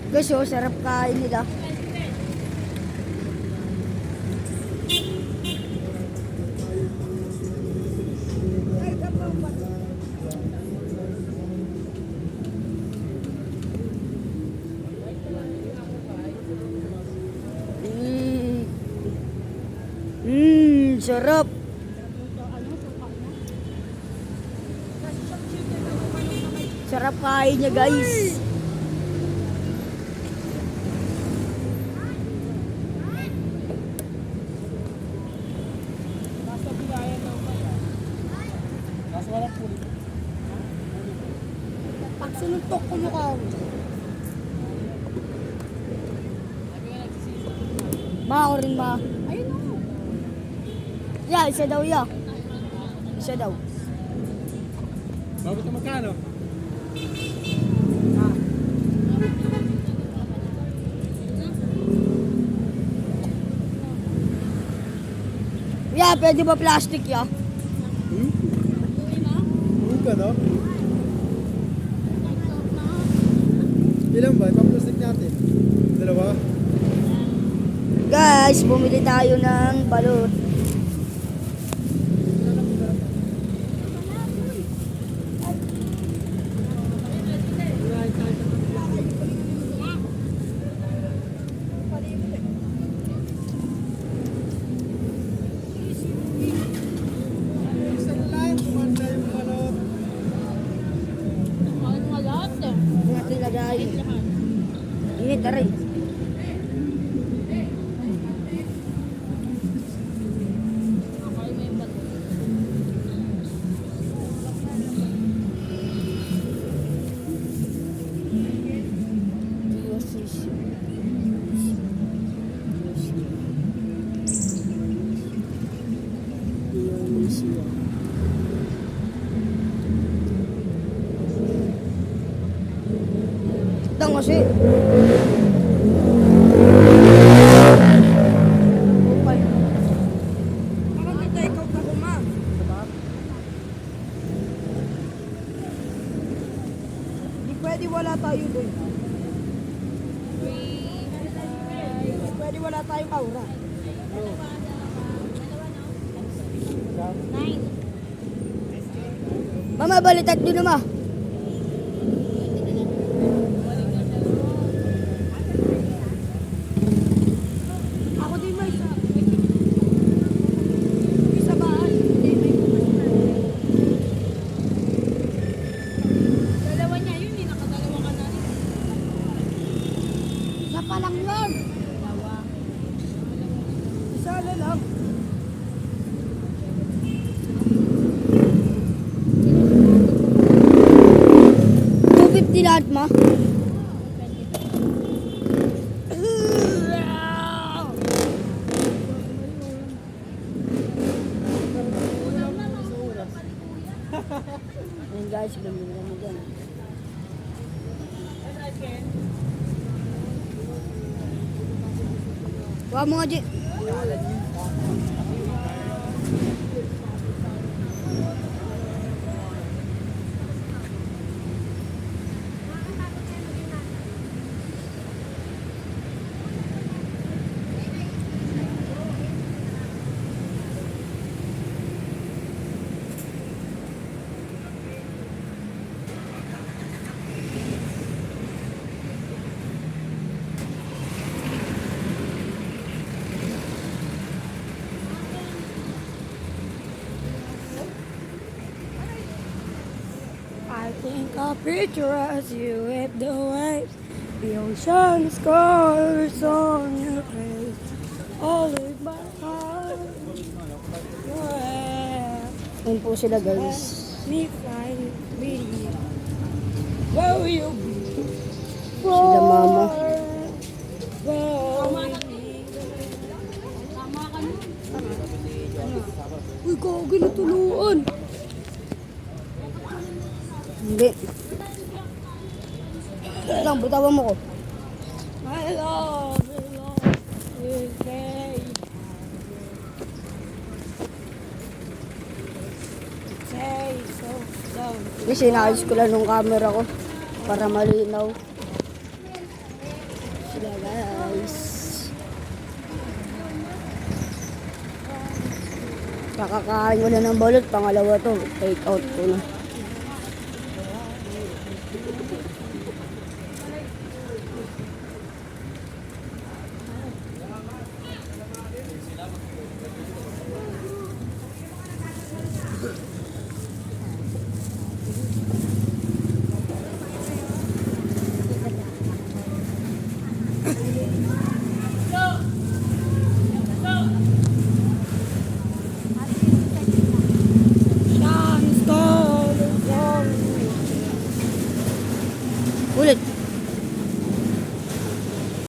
Guys, oh, sarap kain nila. Sarap. Sarap kain niya, guys. Pag sinuntok ko mukha mo. Ma, ako rin ma. Ayun o. Yeah, isa daw ya. Isa daw. Bakit na magkano? Yeah, pwede ba plastic ya? Buka no? Ilan ba? Ipaplastic natin. Dalawa? Guys, bumili tayo ng balot. Natin lagay. Init, aray. Tang kasi. Okay. Parang kita ikaw ka kuma. Di pwede wala tayo doon. Pwede wala tayong aura. Mama, balitat doon naman. Pa lang yun. Isa na lang. 250 lahat, ma. Ayan guys, bumili kami dyan. Wah mo aja. I think I'll picture you with the waves, the ocean's colors on your face, all in my heart. Yun po sila guys. Me flying with you. Where will you be? Sila mama. Uy, kagi natuluan. Hindi. Lang, bitawan mo ko. I love you, babe. Say so dumb. Kasi inaayos ko lang yung camera ko para malinaw. Kakakain ko na ng balot. Pangalawa to. Take out ko na.